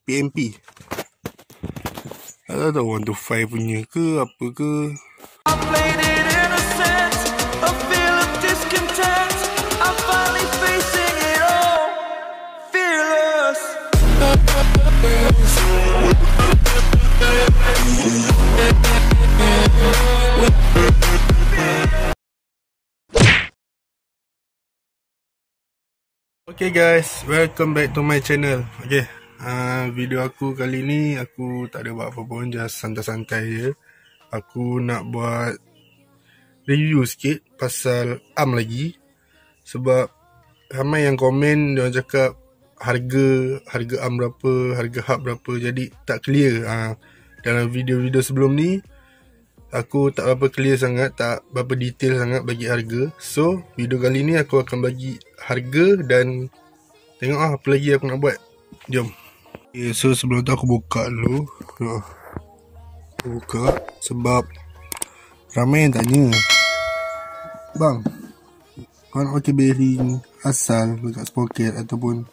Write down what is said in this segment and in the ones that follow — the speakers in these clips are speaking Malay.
PMP. Tak tahu 125 punya ke apa ke. Okay guys, welcome back to my channel. Okay, video aku kali ni aku tak ada buat apa pun, just santai-santai je. Aku nak buat review sikit pasal ARM lagi. Sebab ramai yang komen, dia orang cakap harga ARM berapa, harga hub berapa, jadi tak clear. Dalam video-video sebelum ni aku tak berapa clear sangat, tak berapa detail sangat bagi harga. So video kali ni aku akan bagi harga dan tengok apa lagi aku nak buat. Jom. Okay, so sebelum tu aku buka dulu. Aku buka sebab ramai yang tanya, bang, kau nak pakai bearing asal dekat sprocket ataupun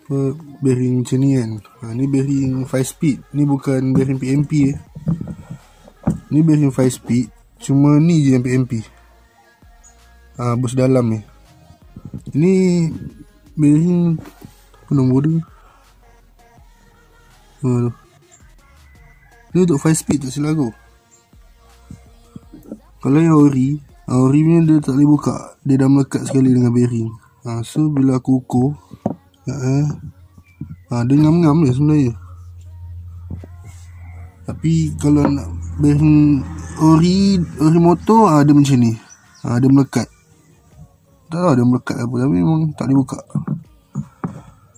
apa, bearing macam ni kan. Ni bearing 5 speed. Ni bukan bearing PMP Ni bearing 5 speed. Cuma ni je yang PMP. Bus dalam ni. Ini bearing apa nombor dia? Ni untuk 5 speed tak silap aku. Kalau yang ori punya dia tak boleh buka. Dia dah melekat sekali dengan bearing. So bila aku ukur, dia ngam-ngam je sebenarnya. Tapi kalau nak bearing ori motor, dia macam ni. Dia melekat. Tak tahu dia melekat apa, tapi memang tak boleh buka.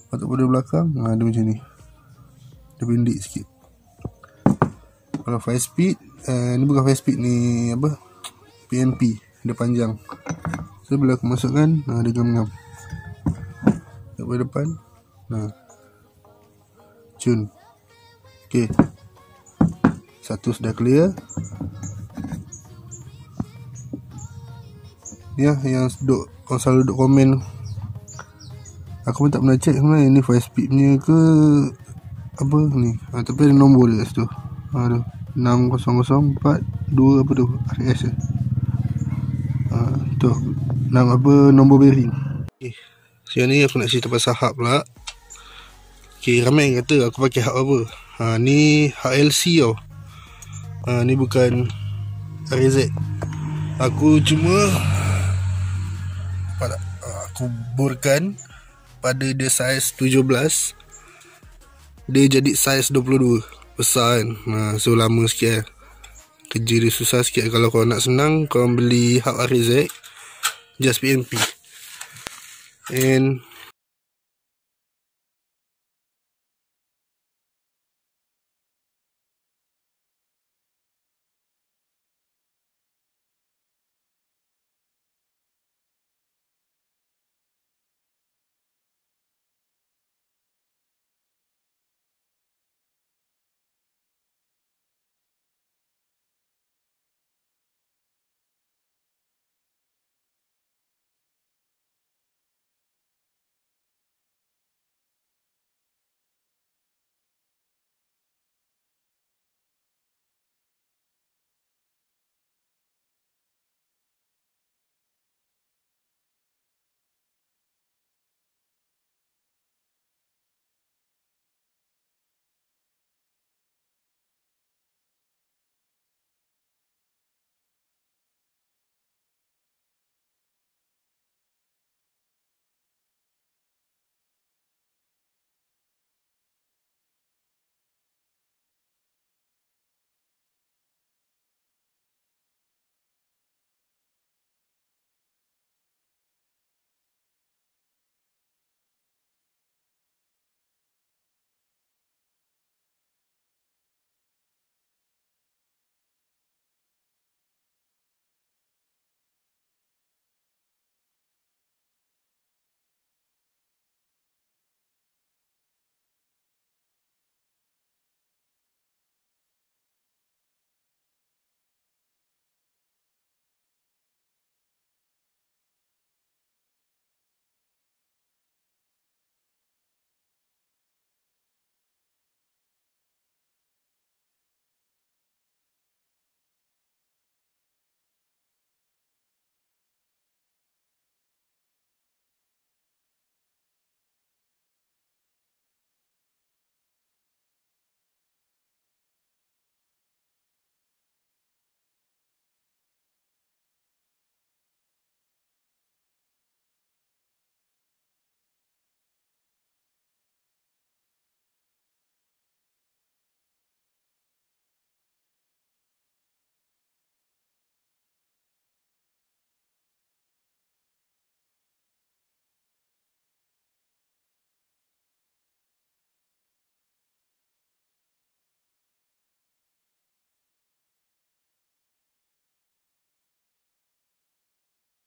Patut pada belakang, dia macam ni. Dia pendek sikit. Kalau 5 speed, ni bukan 5 speed, ni apa, PMP. Dia panjang. So bila aku masukkan, dia ngam-ngam. Kat depan, cun. Okay, satu sudah clear. Ya, yang orang selalu duk komen, aku pun tak pernah check sebenarnya ni 5 speed punya ke apa ni. Tapi ada nombor dia kat situ. Ada 6004 2 apa tu, RS je. Tu nama apa, nombor bearing. Okay, sekarang ni aku nak cerita pasal hub pula. Okay, ramai yang kata aku pakai hub apa. Ni HLC tau. Ni bukan RZ. Aku cuma aku borkan pada dia saiz 17, dia jadi saiz 22. Besar kan. So lama sikit lah. Kerja dia susah sikit. Kalau kau nak senang, kau beli hub RZ just PMP. And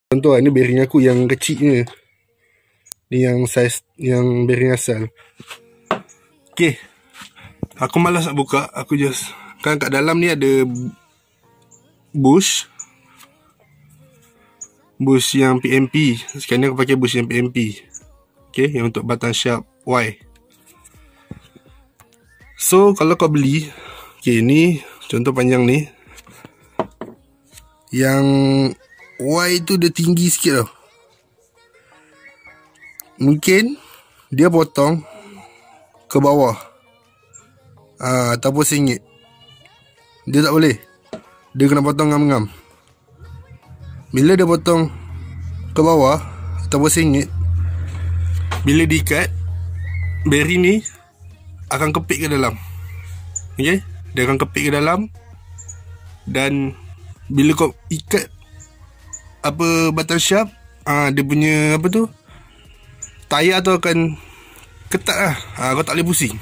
Contoh ni bearing aku yang kecilnya. Ni yang saiz yang bearing asal. Okay, aku malas nak buka. Aku just, kan kat dalam ni ada bush yang PMP. Sekarang ni aku pakai bush yang PMP. Okay, yang untuk batang sharp Y. So kalau kau beli, okay, ni contoh panjang ni, yang Y tu dia tinggi sikit tau. Mungkin dia potong ke bawah, ataupun sengit. Dia tak boleh. Dia kena potong ngam-ngam. Bila dia potong ke bawah ataupun sengit, bila diikat, bearing ni akan kepit ke dalam. Okay, dia akan kepit ke dalam. Dan bila kau ikat apa batang sharp, dia punya apa tu, tayar tu akan ketat lah. Kau tak boleh pusing.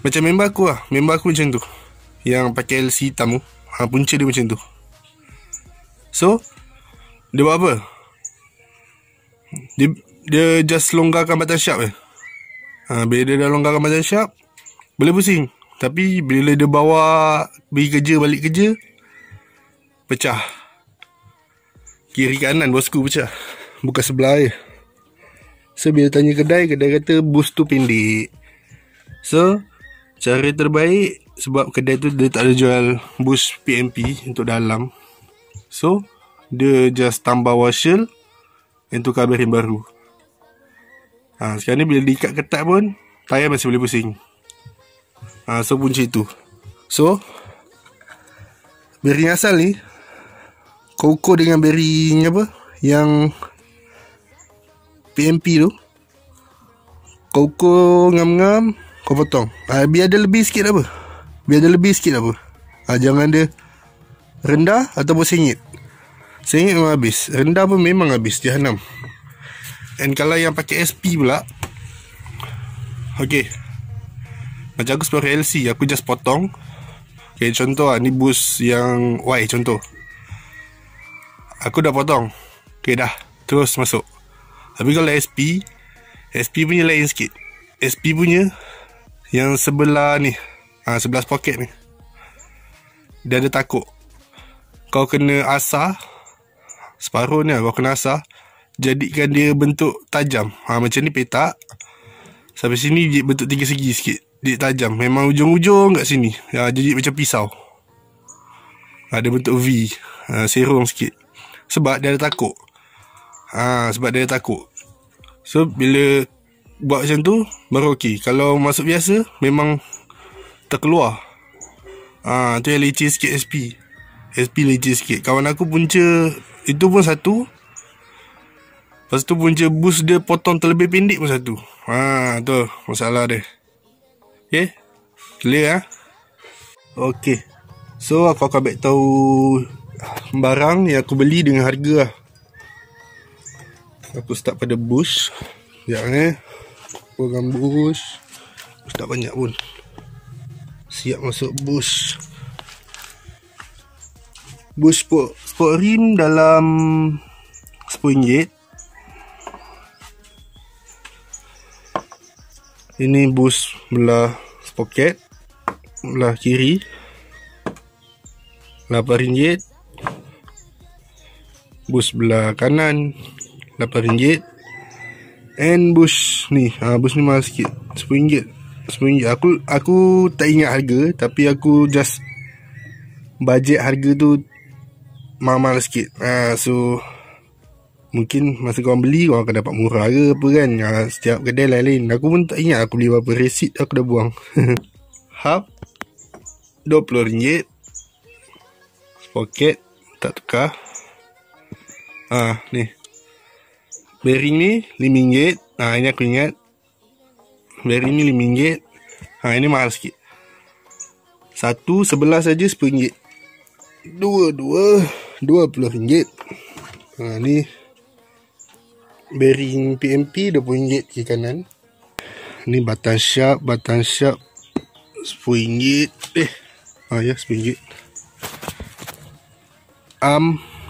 Macam member aku lah. Member aku macam tu, yang pakai LC hitam tu. Punca dia macam tu. So dia buat apa? Dia just longgarkan batang sharp je. Bila dia dah longgarkan batang sharp, boleh pusing. Tapi bila dia bawa pergi kerja, balik kerja, pecah. Kiri kanan bosku pecah. Bukan sebelah je. So bila tanya kedai kata boost tu pendek. So cara terbaik, sebab kedai tu dia tak ada jual boost PMP untuk dalam, so dia just tambah washer yang tukar bearing baru. Sekarang ni bila diikat ketat pun, tayar masih boleh pusing. So punca itu. So bearing asal ni kau ukur dengan bearing apa, yang PMP tu, kau ukur ngam-ngam, kau potong. Biar ada lebih sikit apa. Jangan dia rendah ataupun sengit. Sengit memang habis, rendah pun memang habis, jahanam. And kalau yang pakai SP pula, okay, macam aku pakai LC, aku just potong. Okay, contoh ni boost yang Y contoh, aku dah potong. Okay dah, terus masuk. Tapi kalau SP punya lain sikit. SP punya yang sebelah ni, sebelah poket ni, dia ada takuk. Kau kena asah separuh ni, kau kena asah, jadikan dia bentuk tajam. Macam ni petak, sampai sini dia bentuk tiga segi sikit, dia tajam. Memang ujung-ujung kat sini, jadi macam pisau. Ada bentuk V, serong sikit. Sebab dia ada takuk. So bila buat macam tu baru okey. Kalau masuk biasa memang terkeluar. Tu yang leceh sikit SP leceh sikit. Kawan aku punca itu pun satu. Lepas tu punca boost dia potong terlebih pendek pun satu. Tu masalah dia. Okay, clear Okay, so aku akan tahu barang yang aku beli dengan harga lah. Aku start pada bush. Sekejap program bush. Tak banyak pun. Siap masuk bush. Bush sport rim dalam RM10. Ini bush belah poket, belah kiri RM8. Bush belah kanan RM8. And bush ni, bush ni mahal sikit, RM10. Aku tak ingat harga, tapi aku just bajet harga tu mahal sikit. So mungkin masa korang beli, korang akan dapat murah ke apa kan. Setiap kedai lain-lain. Aku pun tak ingat aku beli berapa. Resit aku dah buang. Hub RM20. Poket tak tukar. Ni bearing ni RM5. Ini aku ingat. Bearing ni RM5. Ini mahal sikit. Satu sebelah saja RM10. Dua RM20. Ni bearing PMP RM20 kiri kanan. Ni batang sharp RM10. Ya, RM10.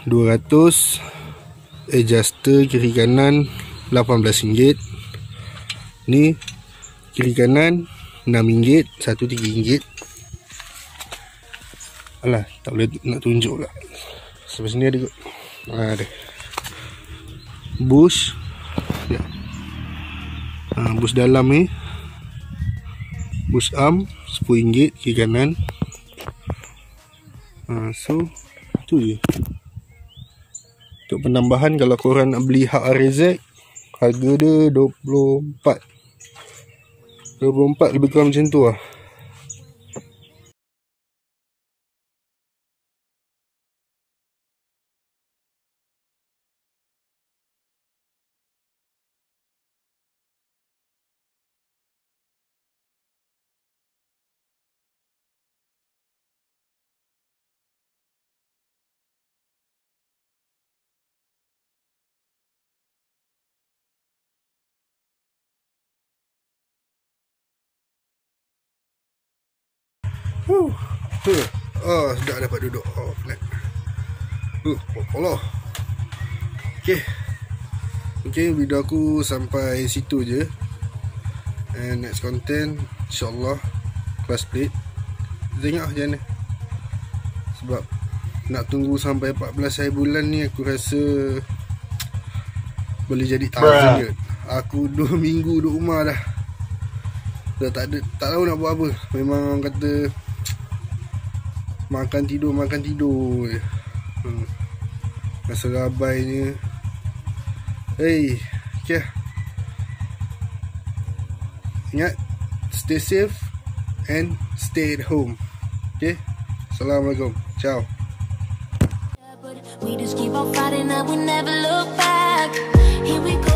200. Adjuster kiri kanan RM18. Ni kiri kanan RM6, satu RM3. Alah, tak boleh nak tunjuk pula. Sampai sini ada kot. Ada bush ya. Bush dalam ni, bush arm RM10 kiri kanan. So tu je. Untuk penambahan, kalau korang nak beli hak RZ, harga dia 24 lebih kurang macam tu lah. Dah dapat duduk. Flat. Allah. Okay, video aku sampai situ je. And next content, InsyaAllah class plate. Tengok macam mana. Sebab nak tunggu sampai 14 hari bulan ni, aku rasa boleh jadi tahun je. Aku 2 minggu duduk rumah dah. Dah tak tahu nak buat apa. Memang orang kata makan tidur je. Rasa rabainya. Okay. Ingat, stay safe and stay at home. Okay. Assalamualaikum. Ciao. We just keep on fighting and we never look back. Here we go.